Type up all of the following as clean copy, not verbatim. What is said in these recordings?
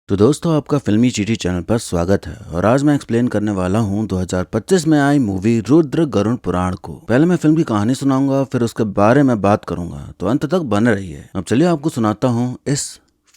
तो दोस्तों आपका फिल्मी चीटी चैनल पर स्वागत है और आज मैं एक्सप्लेन करने वाला हूँ 2025 में आई मूवी रुद्र गरुड़ पुराण को। पहले मैं फिल्म की कहानी सुनाऊंगा, फिर उसके बारे में बात करूंगा, तो अंत तक बने रहिए। अब चलिए आपको सुनाता हूँ इस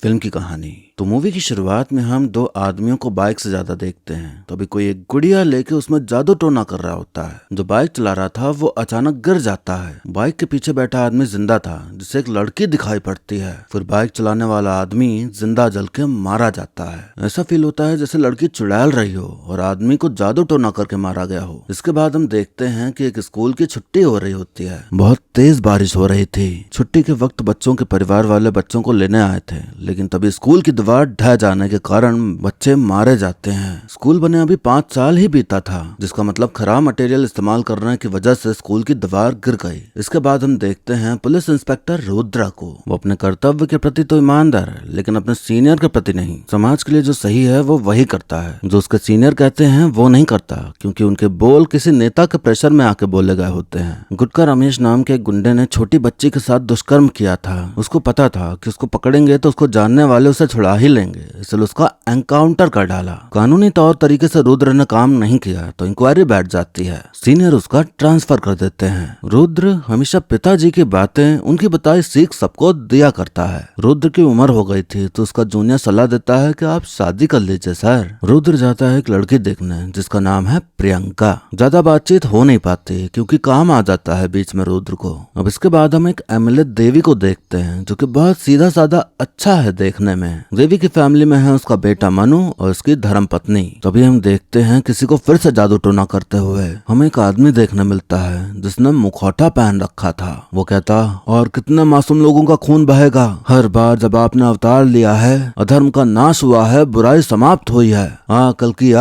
फिल्म की कहानी। तो मूवी की शुरुआत में हम दो आदमियों को बाइक से ज्यादा देखते हैं। तो अभी कोई एक गुड़िया लेके उसमें जादू टोना कर रहा होता है। जो बाइक चला रहा था वो अचानक गिर जाता है। बाइक के पीछे बैठा आदमी जिंदा था, जिसे एक लड़की दिखाई पड़ती है। फिर बाइक चलाने वाला आदमी जिंदा जल के मारा जाता है। ऐसा फील होता है जैसे लड़की चुड़ैल रही हो और आदमी को जादू टोना करके मारा गया हो। इसके बाद हम देखते हैं कि एक स्कूल की छुट्टी हो रही होती है। बहुत तेज बारिश हो रही थी। छुट्टी के वक्त बच्चों के परिवार वाले बच्चों को लेने आए थे, लेकिन तभी स्कूल की दीवार ढह जाने के कारण बच्चे मारे जाते हैं। स्कूल बने अभी 5 साल ही बीता था, जिसका मतलब खराब मटेरियल इस्तेमाल करने की वजह से स्कूल की दीवार गिर गई। इसके बाद हम देखते हैं पुलिस इंस्पेक्टर रुद्रा को। वो अपने कर्तव्य के प्रति तो ईमानदार है, लेकिन अपने सीनियर के प्रति नहीं। समाज के लिए जो सही है वो वही करता है, जो उसके सीनियर कहते हैं वो नहीं करता, क्योंकि उनके बोल किसी नेता के प्रेशर में आके बोले गए होते हैं। गुटका रमेश नाम के एक गुंडे ने छोटी बच्ची के साथ दुष्कर्म किया था। उसको पता था कि उसको पकड़ेंगे तो उसको जानने वाले उसे छुड़ा ही लेंगे, इसलिए उसका एनकाउंटर कर डाला। कानूनी तौर तरीके से रुद्र ने काम नहीं किया तो इंक्वायरी बैठ जाती है। सीनियर उसका ट्रांसफर कर देते हैं। रुद्र हमेशा पिताजी की बातें, उनकी बताई सीख सबको दिया करता है। रुद्र की उम्र हो गई थी तो उसका जूनियर सलाह देता है कि आप शादी कर लीजिए सर। रुद्र जाता है एक लड़की देखने जिसका नाम है प्रियंका। ज्यादा बातचीत हो नहीं पाती क्योंकि काम आ जाता है बीच में रुद्र को। अब इसके बाद हम एक एमएलए देवी को देखते हैं, जो कि बहुत सीधा साधा अच्छा है देखने में। देवी की फैमिली में है उसका बेटा मनु और उसकी धर्म पत्नी। तभी हम देखते हैं किसी को फिर से जादू टोना करते हुए हमें एक आदमी देखने मिलता है जिसने मुखौटा पहन रखा था। वो कहता, और कितने मासूम लोगों का खून बहेगा। हर बार जब आपने अवतार लिया है, अधर्म का नाश हुआ है, बुराई समाप्त हुई है। कल की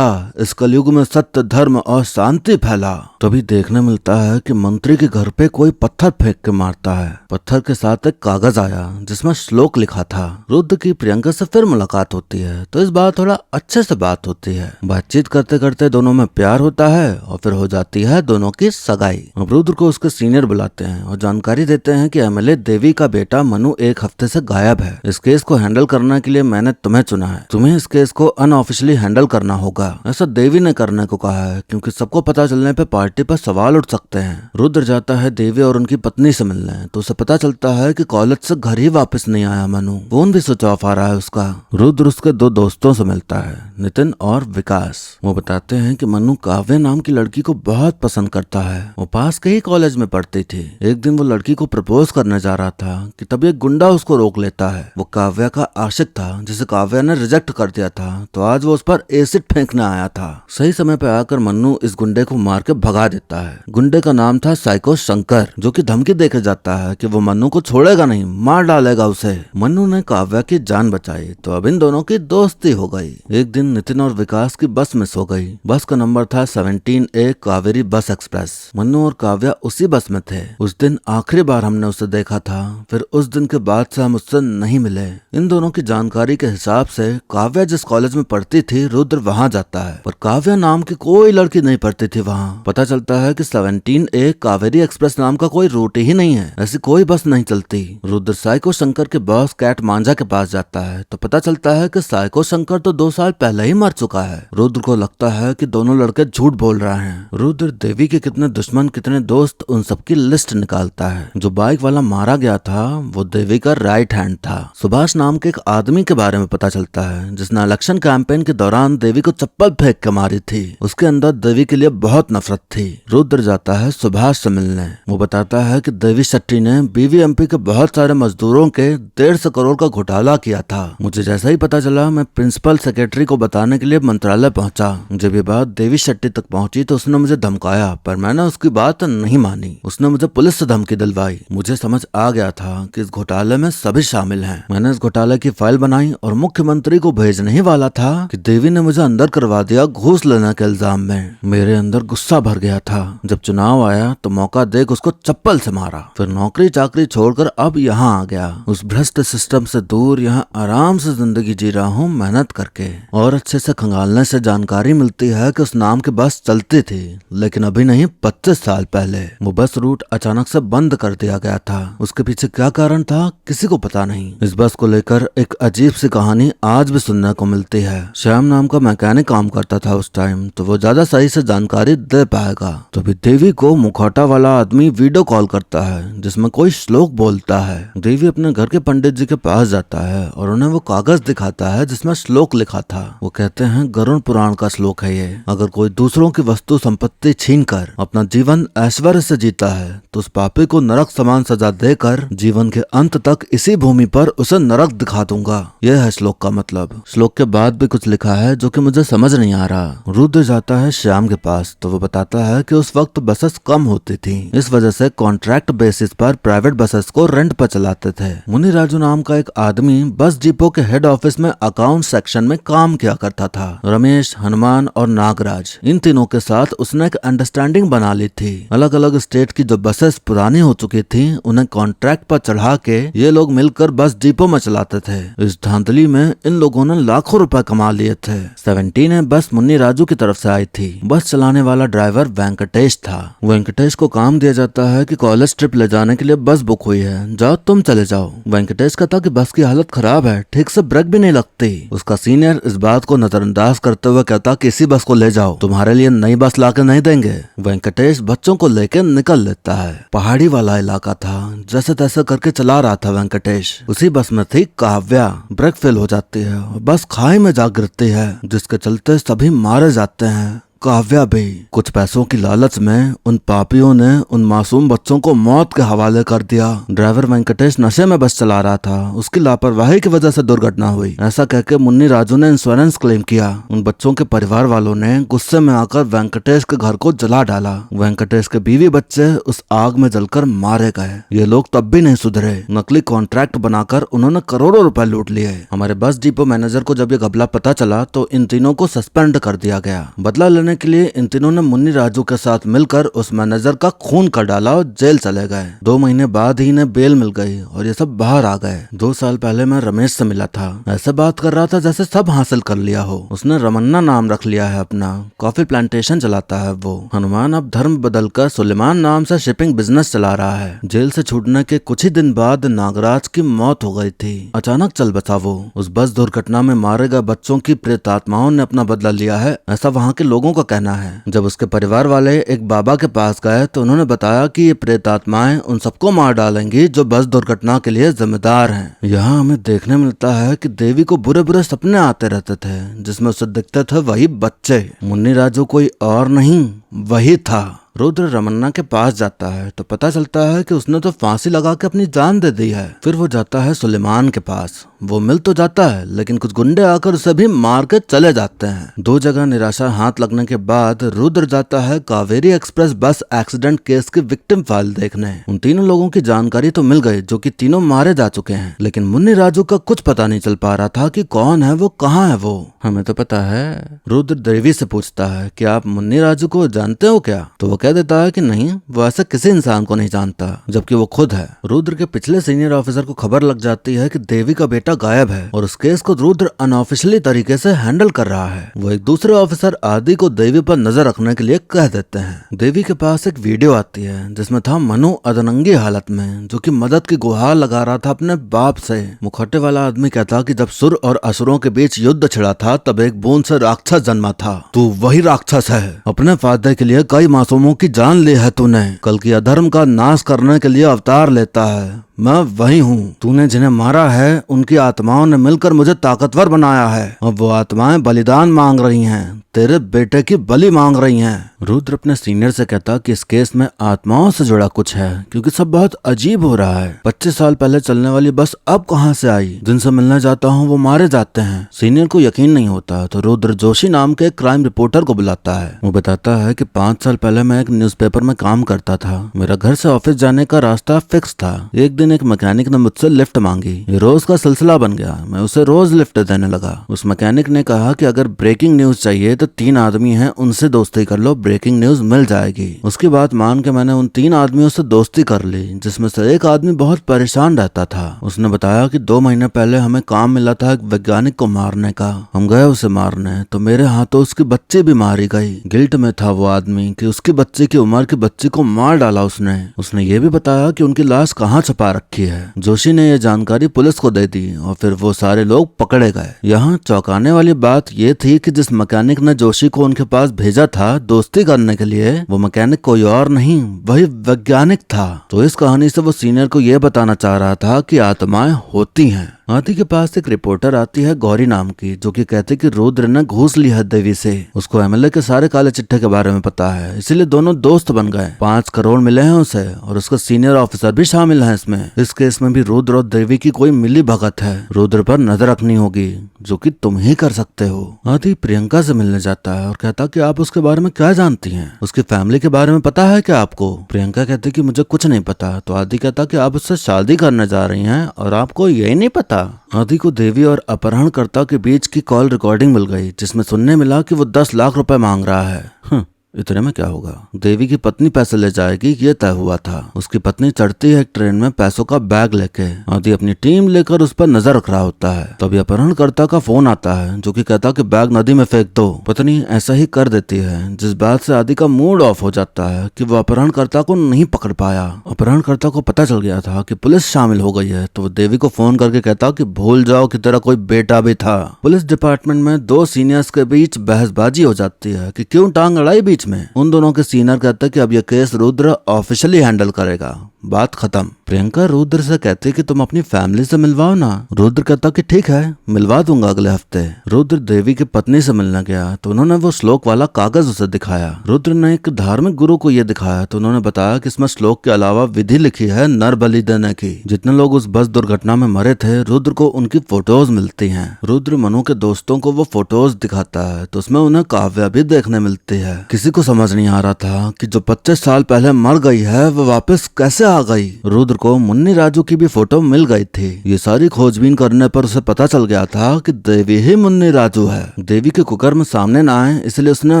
इस कलयुग में सत्य, धर्म और शांति फैला। तभी देखने मिलता है कि मंत्री के घर पे कोई पत्थर फेंक के मारता है। पत्थर के साथ एक कागज आया जिसमें श्लोक लिखा था। रुद्र की प्रियंका से फिर मुलाकात होती है तो इस बार थोड़ा अच्छे से बात होती है। बातचीत करते करते दोनों में प्यार होता है और फिर हो जाती है दोनों की सगाई। अब रुद्र को उसके सीनियर बुलाते हैं और जानकारी देते हैं कि एमएलए देवी का बेटा मनु एक हफ्ते से गायब है। इस केस को हैंडल करने के लिए मैंने तुम्हें चुना है। तुम्हें इस केस को अनऑफिशियली हैंडल करना होगा। ऐसा देवी ने करने को कहा है क्योंकि सबको पता चलने पे पार्टी पर सवाल उठ सकते हैं। रुद्र जाता है देवी और उनकी पत्नी से मिलने, तो उसे पता चलता है कि कॉलेज से घर ही वापस नहीं आया मनु। फोन भी स्विच ऑफ आ रहा है उसका। रुद्र उसके 2 दोस्तों से मिलता है, नितिन और विकास। वो बताते हैं कि मनु काव्या नाम की लड़की को बहुत पसंद करता है। वो पास के ही कॉलेज में पढ़ती थी। एक दिन वो लड़की को प्रपोज करने जा रहा था कि तभी एक गुंडा उसको रोक लेता है। वो काव्या का आशिक था जिसे काव्या ने रिजेक्ट कर दिया था, तो आज वो उस पर एसिड फेंकने आया था। सही समय पे आकर मन्नू इस गुंडे को मार के भगा देता है। गुंडे का नाम था साइको शंकर, जो कि धमकी देके जाता है कि वो मन्नू को छोड़ेगा नहीं, मार डालेगा उसे। मन्नू ने काव्या की जान बचाई तो अब इन दोनों की दोस्ती हो गई। एक दिन नितिन और विकास की बस मिस हो गई। बस का नंबर था 17A कावेरी बस एक्सप्रेस। मन्नू और काव्या उसी बस में थे। उस दिन आखिरी बार हमने उसे देखा था, फिर उस दिन के बाद से हम उससे नहीं मिले। इन दोनों की जानकारी के हिसाब से काव्या जिस कॉलेज में पढ़ती थी रुद्र वहाँ जाता है, पर काव्या नाम की कोई लड़की नहीं पढ़ती थी वहाँ। पता चलता है कि 17A कावेरी एक्सप्रेस नाम का कोई रूट ही नहीं है, ऐसी कोई बस नहीं चलती। रुद्र साइको शंकर के बॉस कैट मांझा के पास जाता है तो पता चलता है कि साइको शंकर तो 2 साल पहले ही मर चुका है। रुद्र को लगता है कि दोनों लड़के झूठ बोल रहे हैं। रुद्र देवी के कितने दुश्मन, कितने दोस्त, उन सबकी लिस्ट निकालता है। जो बाइक वाला मारा गया था वो देवी का राइट हैंड था। सुभाष नाम के एक आदमी के बारे में पता चलता है जिसने इलेक्शन कैंपेन के दौरान देवी को चप्पल फेंक के मारी थी। उसके अंदर देवी के लिए बहुत नफरत थी। रुद्र जाता है सुभाष से मिलने। वो बताता है कि देवी शेट्टी ने बीवीएमपी के बहुत सारे मजदूरों के 150 करोड़ का घोटाला किया था। मुझे जैसा ही पता चला मैं प्रिंसिपल सेक्रेटरी को बताने के लिए मंत्रालय पहुंचा। जब ये बात देवी शेट्टी तक पहुंची तो उसने मुझे धमकाया, पर मैंने उसकी बात नहीं मानी। उसने मुझे पुलिस से धमकी दिलवाई। मुझे समझ आ गया था कि इस घोटाले में सभी शामिल हैं। मैंने इस घोटाले की फाइल बनाई और मुख्यमंत्री को भेजने ही वाला था कि देवी ने मुझे अंदर करवा दिया घूस लेने के इल्जाम में। मेरे अंदर गुस्सा भर गया था। जब चुनाव आया तो मौका देख उसको चप्पल से मारा, फिर नौकरी चाकरी छोड़कर अब यहाँ आ गया। उस भ्रष्ट सिस्टम से दूर यहाँ आराम से जिंदगी जी रहा हूँ मेहनत करके। और अच्छे से खंगालने से जानकारी मिलती है कि उस नाम की बस चलती थी, लेकिन अभी नहीं 25 साल पहले। वो बस रूट अचानक से बंद कर दिया गया था। उसके पीछे क्या कारण था किसी को पता नहीं। इस बस को लेकर एक अजीब सी कहानी आज भी सुनने को मिलती है। श्याम नाम का मैकेनिक काम करता था उस टाइम, तो वो ज्यादा सही से जानकारी दे पाएगा। तो भी देवी को मुखौटा वाला आदमी वीडियो कॉल करता है जिसमें कोई श्लोक बोलता है। देवी अपने घर के पंडित जी के पास जाता है और उन्हें वो कागज दिखाता है जिसमें श्लोक लिखा था। वो कहते हैं गरुड़ पुराण का श्लोक है ये। अगर कोई दूसरों की वस्तु संपत्ति छीन कर अपना जीवन ऐश्वर्य से जीता है तो उस पापी को नरक समान सजा देकर जीवन के अंत तक इसी भूमि पर उसे नरक दिखा दूंगा। यह है श्लोक का मतलब। श्लोक के बाद भी कुछ लिखा है जो कि मुझे समझ नहीं आ रहा। रुद्र जाता है श्याम के पास तो वो बताता है कि उस वक्त बसेस कम होती थी, इस वजह से कॉन्ट्रैक्ट बेसिस पर प्राइवेट बसेस को रेंट पर चलाते थे। मुनि राजू नाम का एक आदमी बस डिपो के हेड ऑफिस में अकाउंट सेक्शन में काम किया करता था। रमेश, हनुमान और नागराज, इन तीनों के साथ उसने एक अंडरस्टैंडिंग बना ली थी। अलग अलग स्टेट की जो बसेस पुरानी हो चुकी थी उन्हें कॉन्ट्रैक्ट पर चढ़ा के ये लोग मिलकर बस डिपो में चलाते थे। इस धांधली में इन लोगों ने लाखों रुपए कमा लिए थे। 17 बस मुन्नी राजू की तरफ से आई थी। बस चलाने वाला ड्राइवर वेंकटेश था। वेंकटेश को काम दिया जाता है कि कॉलेज ट्रिप ले जाने के लिए बस बुक हुई है, जाओ तुम चले जाओ। वेंकटेश कहता कि बस की हालत खराब है, ठीक से ब्रेक भी नहीं लगती। उसका सीनियर इस बात को नजरअंदाज करते हुए कहता कि इसी बस को ले जाओ, तुम्हारे लिए नई बस लाके नहीं देंगे। वेंकटेश बच्चों को लेकर निकल लेता है। पहाड़ी वाला इलाका था, जैसे तैसे करके चला रहा था वेंकटेश। उसी बस में थी काव्या। ब्रेक फेल हो जाती है और बस खाई में जा गिरती है, जिसके चलते सभी मारे जाते हैं, काव्या भी। कुछ पैसों की लालच में उन पापियों ने उन मासूम बच्चों को मौत के हवाले कर दिया। ड्राइवर वेंकटेश नशे में बस चला रहा था, उसकी लापरवाही की वजह से दुर्घटना हुई, ऐसा कहकर मुन्नी राजू ने इंश्योरेंस क्लेम किया। उन बच्चों के परिवार वालों ने गुस्से में आकर वेंकटेश के घर को जला डाला। वेंकटेश के बीवी बच्चे उस आग में जलकर मारे गए। ये लोग तब भी नहीं सुधरे। नकली कॉन्ट्रैक्ट बनाकर उन्होंने करोड़ों रुपए लूट लिए। हमारे बस डिपो मैनेजर को जब ये घपला पता चला तो इन तीनों को सस्पेंड कर दिया गया। बदला लेने के लिए इन तीनों ने मुन्नी राजू के साथ मिलकर उस मैनेजर का खून कर डाला और जेल चले गए। 2 महीने बाद ही इन्हें बेल मिल गई और ये सब बाहर आ गए। 2 साल पहले मैं रमेश से मिला था, ऐसे बात कर रहा था जैसे सब हासिल कर लिया हो। उसने रमन्ना नाम रख लिया है अपना, कॉफी प्लांटेशन चलाता है वो। हनुमान अब धर्म बदलकर सुलेमान नाम से शिपिंग बिजनेस चला रहा है। जेल से छूटने के कुछ ही दिन बाद नागराज की मौत हो गई थी। अचानक चल बसा वो। उस बस दुर्घटना में मारे गए बच्चों की प्रेतात्माओं ने अपना बदला लिया है, ऐसा वहाँ के लोगों का कहना है। जब उसके परिवार वाले एक बाबा के पास गए तो उन्होंने बताया कि ये प्रेतात्माएं उन सबको मार डालेंगी जो बस दुर्घटना के लिए जिम्मेदार हैं। यहाँ हमें देखने मिलता है कि देवी को बुरे बुरे सपने आते रहते थे जिसमें उसे दिखते थे वही बच्चे। मुन्नी राजू कोई और नहीं, वही था। रुद्र रमन्ना के पास जाता है तो पता चलता है कि उसने तो फांसी लगा के अपनी जान दे दी है। फिर वो जाता है सुलेमान के पास। वो मिल तो जाता है लेकिन कुछ गुंडे आकर उसे भी मार के चले जाते हैं। 2 जगह निराशा हाथ लगने के बाद रुद्र जाता है कावेरी एक्सप्रेस बस एक्सीडेंट केस की विक्टिम फाइल देखने। उन तीनों लोगों की जानकारी तो मिल गई जो कि तीनों मारे जा चुके हैं, लेकिन मुन्नी राजू का कुछ पता नहीं चल पा रहा था कि कौन है वो, कहाँ है वो। हमें तो पता है। रुद्र देवी से पूछता है कि आप मुन्नी राजू को जानते हो क्या? तो वो कह देता है कि नहीं, वो ऐसा किसी इंसान को नहीं जानता, जबकि वो खुद है। रुद्र के पिछले सीनियर ऑफिसर को खबर लग जाती है कि देवी का बेटा गायब है और उस केस को रुद्र अनऑफिशियली तरीके से हैंडल कर रहा है। वो एक दूसरे ऑफिसर आदि को देवी पर नजर रखने के लिए कह देते हैं। देवी के पास एक वीडियो आती है जिसमें था मनु अधनंगी हालत में, जो कि मदद की गुहार लगा रहा था अपने बाप से। मुखौटे वाला आदमी कहता कि जब सुर और असुरों के बीच युद्ध छिड़ा था तब एक बूंद से राक्षस जन्मा था। तू वही राक्षस है। अपने फायदे के लिए कई मासूमों की जान ली है तूने। कल की अधर्म का नाश करने के लिए अवतार लेता है। मैं वही हूँ। तूने जिन्हें मारा है उनकी आत्माओं ने मिलकर मुझे ताकतवर बनाया है। अब वो आत्माएं बलिदान मांग रही हैं, तेरे बेटे की बलि मांग रही हैं। रुद्र अपने सीनियर से कहता कि इस केस में आत्माओं से जुड़ा कुछ है, क्योंकि सब बहुत अजीब हो रहा है। 25 साल पहले चलने वाली बस अब कहाँ से आई? जिनसे मिलने जाता हूँ वो मारे जाते हैं। सीनियर को यकीन नहीं होता तो रुद्र जोशी नाम के क्राइम रिपोर्टर को बुलाता है। वो बताता है कि 5 साल पहले मैं एक न्यूज़पेपर में काम करता था। मेरा घर से ऑफिस जाने का रास्ता फिक्स था। एक दिन एक मैकेनिक ने मुझसे लिफ्ट मांगी। ये रोज का सिलसिला बन गया। मैं उसे रोज लिफ्ट देने लगा। उस मैकेनिक ने कहा कि अगर ब्रेकिंग न्यूज चाहिए तो 3 आदमी हैं, उनसे दोस्ती कर लो, ब्रेकिंग न्यूज मिल जाएगी। उसकी बात मान के मैंने उन 3 आदमियों से दोस्ती कर ली, जिसमें से एक आदमी बहुत परेशान रहता था। उसने बताया कि 2 महीने पहले हमें काम मिला था एक वैज्ञानिक को मारने का। हम गए उसे मारने तो मेरे हाथों उसकी बच्ची भी मारी गई। गिल्ट में था वो आदमी कि उसकी बच्ची की उम्र की बच्ची को मार डाला उसने ये भी बताया कि उनकी लाश कहाँ छुपा रखी है। जोशी ने यह जानकारी पुलिस को दे दी और फिर वो सारे लोग पकड़े गए। यहाँ चौंकाने वाली बात ये थी कि जिस मैकेनिक ने जोशी को उनके पास भेजा था दोस्ती करने के लिए, वो मैकेनिक कोई और नहीं, वही वैज्ञानिक था। तो इस कहानी से वो सीनियर को यह बताना चाह रहा था कि आत्माएं होती हैं। आदि के पास एक रिपोर्टर आती है गौरी नाम की, जो कि कहती कि रुद्र ने घूस ली है देवी से। उसको एमएलए के सारे काले चिट्ठे के बारे में पता है, इसीलिए दोनों दोस्त बन गए। 5 करोड़ मिले हैं उसे और उसका सीनियर ऑफिसर भी शामिल है इसमें। इस केस में भी रुद्र और देवी की कोई मिली भगत है। रुद्र पर नजर रखनी होगी, जो कि तुम ही कर सकते हो। आदि प्रियंका से मिलने जाता है और कहता कि आप उसके बारे में क्या जानती हैं, उसकी फैमिली के बारे में पता है क्या आपको। प्रियंका कहती कि मुझे कुछ नहीं पता। तो आदि कहता कि आप उससे शादी करने जा रही हैं और आपको यही नहीं पता। आदि को देवी और अपहरणकर्ता के बीच की कॉल रिकॉर्डिंग मिल गई, जिसमें सुनने मिला कि वो 10 लाख रुपए मांग रहा है। इतने में क्या होगा, देवी की पत्नी पैसे ले जाएगी, ये तय हुआ था। उसकी पत्नी चढ़ती है एक ट्रेन में पैसों का बैग लेके। आदि अपनी टीम लेकर उस पर नजर रख रहा होता है। तभी अपहरणकर्ता का फोन आता है, जो कि कहता कि बैग नदी में फेंक दो। पत्नी ऐसा ही कर देती है, जिस बात से आदि का मूड ऑफ हो जाता है कि वो अपहरणकर्ता को नहीं पकड़ पाया। अपहरणकर्ता को पता चल गया था कि पुलिस शामिल हो गई है, तो वो देवी को फोन करके कहता कि भूल जाओ कि तेरा कोई बेटा भी था। पुलिस डिपार्टमेंट में 2 सीनियर्स के बीच बहसबाजी हो जाती है कि क्यों टांग अड़ाई बीच में। उन दोनों के सीनियर कहते कि अब यह केस रुद्र ऑफिशियली हैंडल करेगा। बात खत्म। प्रियंका रुद्र से कहती कि तुम अपनी फैमिली से मिलवाओ ना। रुद्र कहता कि ठीक है, मिलवा दूंगा अगले हफ्ते। रुद्र देवी की पत्नी से मिलने गया तो उन्होंने वो श्लोक वाला कागज उसे दिखाया। रुद्र ने एक धार्मिक गुरु को ये दिखाया तो उन्होंने बताया कि इसमें श्लोक के अलावा विधि लिखी है नर बलि देने की। जितने लोग उस बस दुर्घटना में मरे थे, रुद्र को उनकी फोटोज मिलती हैं। रुद्र मनु के दोस्तों को वो फोटोज दिखाता है तो उसमें उन्हें काव्या भी देखने मिलती है। किसी को समझ नहीं आ रहा था कि जो 25 साल पहले मर गई है वो वापस कैसे आ गई। रुद्र को मुन्नी राजू की भी फोटो मिल गई थी। ये सारी खोजबीन करने पर उसे पता चल गया था कि देवी ही मुन्नी राजू है। देवी के कुकर्म सामने न आए, इसलिए उसने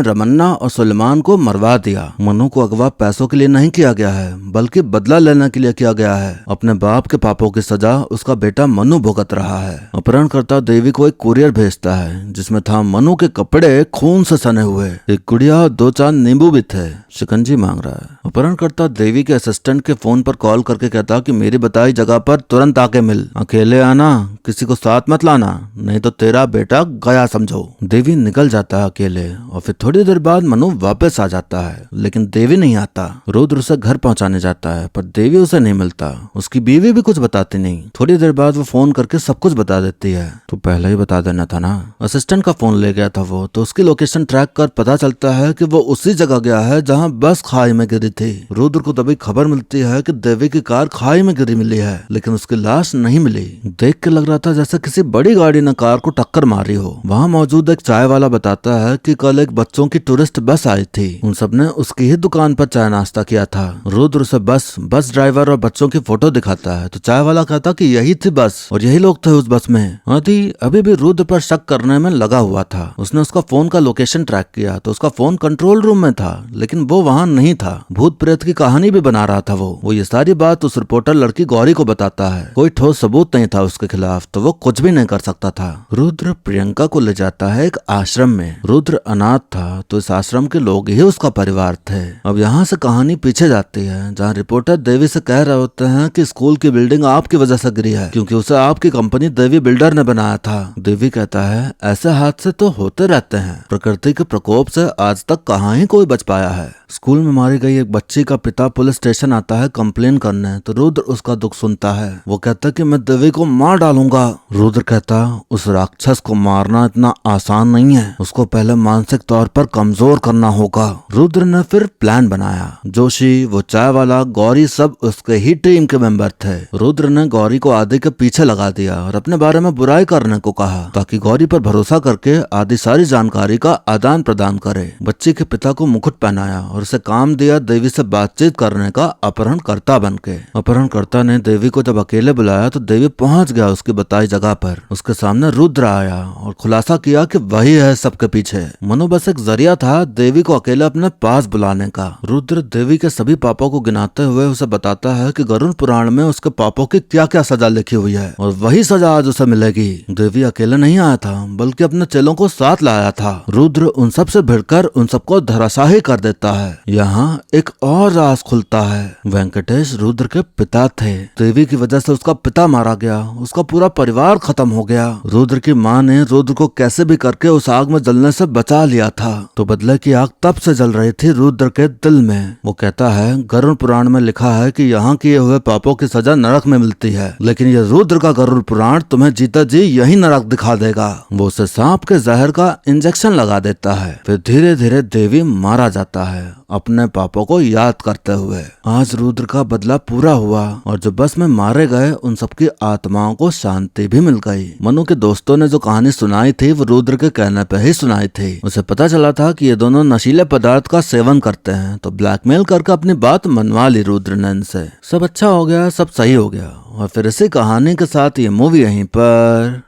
रमन्ना और सुलेमान को मरवा दिया। मनु को अगवा पैसों के लिए नहीं किया गया है, बल्कि बदला लेने के लिए किया गया है। अपने बाप के पापों की सजा उसका बेटा मनु भुगत रहा है। अपहरणकर्ता देवी को एक कुरियर भेजता है, जिसमें था मनु के कपड़े खून से सने हुए, एक गुड़िया और 2-4 नींबू भी थे। शिकंजी मांग रहा है। अपहरणकर्ता देवी के असिस्टेंट के फोन पर कॉल करके कहता कि मेरी बताई जगह पर तुरंत आके मिल, अकेले आना, किसी को साथ मत लाना, नहीं तो तेरा बेटा गया समझो। देवी निकल जाता है अकेले और फिर थोड़ी देर बाद मनु वापस आ जाता है, लेकिन देवी नहीं आता। रुद्र उसे घर पहुंचाने जाता है पर देवी उसे नहीं मिलता। उसकी बीवी भी कुछ बताती नहीं। थोड़ी देर बाद वो फोन करके सब कुछ बता देती है। तो पहले ही बता देना था ना। असिस्टेंट का फोन ले गया था वो, तो उसकी लोकेशन ट्रैक कर पता चलता है कि वो उसी जगह गया है जहाँ बस खाई में गिरी थी। रुद्र को तभी खबर मिलती है कि देवी की कार खाई में गिरी मिली है, लेकिन उसकी लाश नहीं मिली। देख के लग रहा था जैसे किसी बड़ी गाड़ी ने कार को टक्कर मारी हो। वहाँ मौजूद एक चाय वाला बताता है कि कल एक बच्चों की टूरिस्ट बस आई थी, उन सबने उसकी ही दुकान पर चाय नाश्ता किया था। रुद्र उसे बस ड्राइवर और बच्चों की फोटो दिखाता है तो चाय वाला कहता कि यही थी बस और यही लोग थे उस बस में। आदि अभी भी रुद्र पर शक करने में लगा हुआ था। उसने उसका फोन का लोकेशन ट्रैक किया तो उसका फोन कंट्रोल रूम में था, लेकिन वो वहाँ नहीं था। भूत प्रेत की कहानी भी बना रहा था वो ये सारी बात उस रिपोर्टर लड़की गौरी को बताता है। कोई ठोस सबूत नहीं था उसके खिलाफ, तो वो कुछ भी नहीं कर सकता था। रुद्र प्रियंका को ले जाता है एक आश्रम में। रुद्र अनाथ था तो इस आश्रम के लोग ही उसका परिवार थे। अब यहाँ से कहानी पीछे जाती है, जहाँ रिपोर्टर देवी से कह रहे होते हैं कि स्कूल की बिल्डिंग आपकी वजह से गिरी है, क्योंकि उसे आपकी कंपनी देवी बिल्डर ने बनाया था। देवी कहता है ऐसे हादसे तो होते रहते हैं, प्रकृति के प्रकोप से आज तक कहाँ ही कोई बच पाया है। स्कूल में मारी गई एक बच्ची का पिता पुलिस स्टेशन आता है कंप्लेन करने, तो रुद्र उसका दुख सुनता है। वो कहता है कि मैं देवी को मार डालूंगा मारूंगा। रुद्र कहता, उस राक्षस को मारना इतना आसान नहीं है, उसको पहले मानसिक तौर पर कमजोर करना होगा। रुद्र ने फिर प्लान बनाया। जोशी, वो चाय वाला, गौरी सब उसके ही टीम के मेंबर थे। रुद्र ने गौरी को आदि के पीछे लगा दिया और अपने बारे में बुराई करने को कहा ताकि गौरी पर भरोसा करके आदि सारी जानकारी का आदान प्रदान करे। बच्ची के पिता को मुकुट पहनाया और उसे काम दिया देवी से बातचीत करने का अपहरणकर्ता बनके। अपहरणकर्ता ने देवी को जब अकेले बुलाया तो देवी पहुंच गया उसकी बताई जगह पर। उसके सामने रुद्र आया और खुलासा किया कि वही है सबके पीछे। मनु बस एक जरिया था देवी को अकेले अपने पास बुलाने का। रुद्र देवी के सभी पापों को गिनाते हुए उसे बताता है कि गरुड़ पुराण में उसके पापों की क्या क्या सजा लिखी हुई है और वही सजा आज उसे मिलेगी। देवी अकेले नहीं आया था बल्कि अपने चेलों को साथ लाया था। रुद्र उन सब से भिड़कर उन सबको धराशाही कर देता है। यहाँ एक और राज खुलता है। वेंकटेश रुद्र के पिता थे। देवी की वजह से उसका पिता मारा गया, उसका पूरा परिवार खत्म हो गया। रुद्र की माँ ने रुद्र को कैसे भी करके उस आग में जलने से बचा लिया था। तो बदले की आग तब से जल रही थी रुद्र के दिल में। वो कहता है, गरुड़ पुराण में लिखा है कि यहाँ किए हुए पापों की सजा नरक में मिलती है, लेकिन ये रुद्र का गरुड़ पुराण तुम्हें जीता जी यही नरक दिखा देगा। वो उसे सांप के जहर का इंजेक्शन लगा देता है। फिर धीरे धीरे देवी मारा जाता है अपने पापों को याद करते हुए। आज रुद्र का बदला पूरा हुआ और जो बस में मारे गए उन सबकी आत्माओं को शांति भी मिल गई। मनु के दोस्तों ने जो कहानी सुनाई थी वो रुद्र के कहने पे ही सुनाई थी। उसे पता चला था कि ये दोनों नशीले पदार्थ का सेवन करते हैं, तो ब्लैकमेल करके अपनी बात मनवा ली रुद्र ने इनसे। सब अच्छा हो गया, सब सही हो गया और फिर इसी कहानी के साथ ये मूवी यहीं पर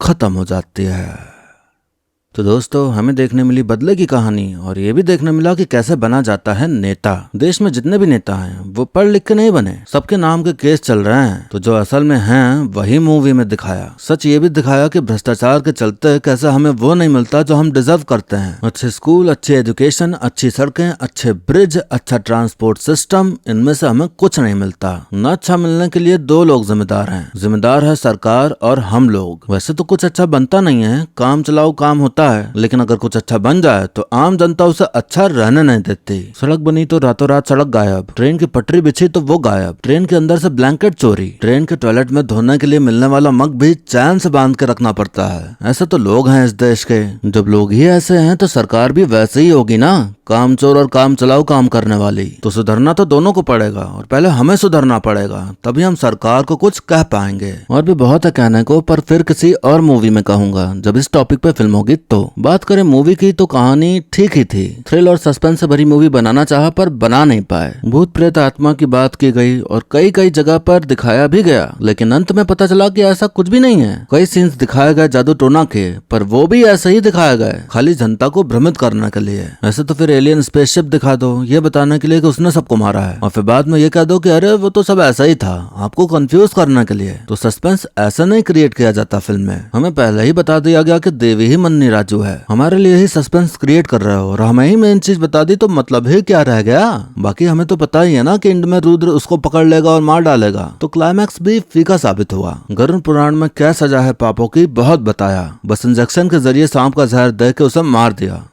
खत्म हो जाती है। तो दोस्तों, हमें देखने मिली बदले की कहानी और ये भी देखने मिला कि कैसे बना जाता है नेता। देश में जितने भी नेता हैं वो पढ़ लिख के नहीं बने, सबके नाम के केस चल रहे हैं। तो जो असल में हैं वही मूवी में दिखाया। सच ये भी दिखाया कि भ्रष्टाचार के चलते कैसे हमें वो नहीं मिलता जो हम डिजर्व करते हैं। अच्छे स्कूल, अच्छी एजुकेशन, अच्छी सड़कें, अच्छे ब्रिज, अच्छा ट्रांसपोर्ट सिस्टम, इनमें से हमें कुछ नहीं मिलता। न अच्छा मिलने के लिए दो लोग जिम्मेदार हैं। जिम्मेदार है सरकार और हम लोग। वैसे तो कुछ अच्छा बनता नहीं है, काम चलाओ काम होता है, लेकिन अगर कुछ अच्छा बन जाए तो आम जनता उसे अच्छा रहने नहीं देती। सड़क बनी तो रातों रात सड़क गायब, ट्रेन की पटरी बिछी तो वो गायब, ट्रेन के अंदर से ब्लैंकेट चोरी, ट्रेन के टॉयलेट में धोने के लिए मिलने वाला मग भी चैन से बांध के रखना पड़ता है। ऐसे तो लोग हैं इस देश के। जब लोग ही ऐसे हैं तो सरकार भी वैसे ही होगी ना, काम चोर और काम चलाओ काम करने वाली। तो सुधरना तो दोनों को पड़ेगा और पहले हमें सुधरना पड़ेगा, तभी हम सरकार को कुछ कह पाएंगे। और भी बहुत है कहने को, पर फिर किसी और मूवी में कहूंगा जब इस टॉपिक पे फिल्म होगी। तो बात करें मूवी की तो कहानी ठीक ही थी। थ्रिल और सस्पेंस से भरी मूवी बनाना चाहा पर बना नहीं पाए। भूत प्रेत आत्मा की बात की गई और कई कई जगह पर दिखाया भी गया, लेकिन अंत में पता चला कि ऐसा कुछ भी नहीं है। कई सीन्स दिखाए गए जादू टोना के, पर वो भी ऐसे ही दिखाए गए, खाली जनता को भ्रमित करने के लिए। ऐसे तो फिर एलियन स्पेसशिप दिखा दो ये बताने के लिए कि उसने सबको मारा है, और फिर बाद में ये कह दो कि अरे वो तो सब ऐसा ही था, आपको कंफ्यूज करने के लिए। तो सस्पेंस ऐसा नहीं क्रिएट किया जाता फिल्म में। हमें पहले ही बता दिया गया कि देवी ही मन्नी राजू है, हमारे लिए ही सस्पेंस क्रिएट कर रहे हो और हमें ही मेन चीज बता दी तो मतलब ही क्या रह गया। बाकी हमें तो पता ही है ना कि एंड में रुद्र उसको पकड़ लेगा और मार डालेगा, तो क्लाइमैक्स भी फीका साबित हुआ। गरुड़ पुराण में क्या सजा है पापों की बहुत बताया, बस इंजेक्शन के जरिए सांप का जहर दे के उसे मार दिया।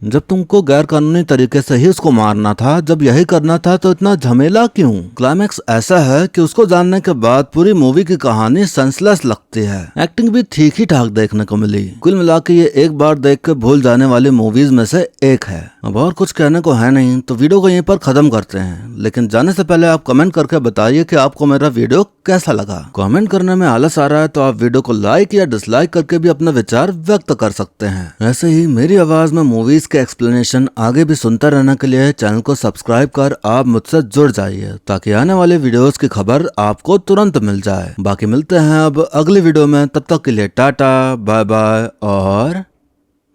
जब तुमको गैर कानूनी तरीके से ही उसको मारना था, जब यही करना था तो इतना झमेला क्यों? क्लाइमैक्स ऐसा है कि उसको जानने के बाद पूरी मूवी की कहानी सेंसलेस लगती है। एक्टिंग भी ठीक ही ठाक देखने को मिली। कुल मिला के ये एक बार देख के भूल जाने वाली मूवीज में से एक है। अब और कुछ कहने को है नहीं, तो वीडियो को यहीं पर खत्म करते हैं। लेकिन जाने से पहले आप कमेंट करके बताइए कि आपको मेरा वीडियो कैसा लगा। कमेंट करने में आलस आ रहा है तो आप वीडियो को लाइक या डिसलाइक करके भी अपना विचार व्यक्त कर सकते हैं। ऐसे ही मेरी आवाज में मूवीज के एक्सप्लेनेशन आगे भी सुनते रहने के लिए चैनल को सब्सक्राइब कर आप मुझसे जुड़ जाइए, ताकि आने वाले वीडियोस की खबर आपको तुरंत मिल जाए। बाकी मिलते हैं अब अगली वीडियो में, तब तक के लिए टाटा बाय बाय और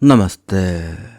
नमस्ते।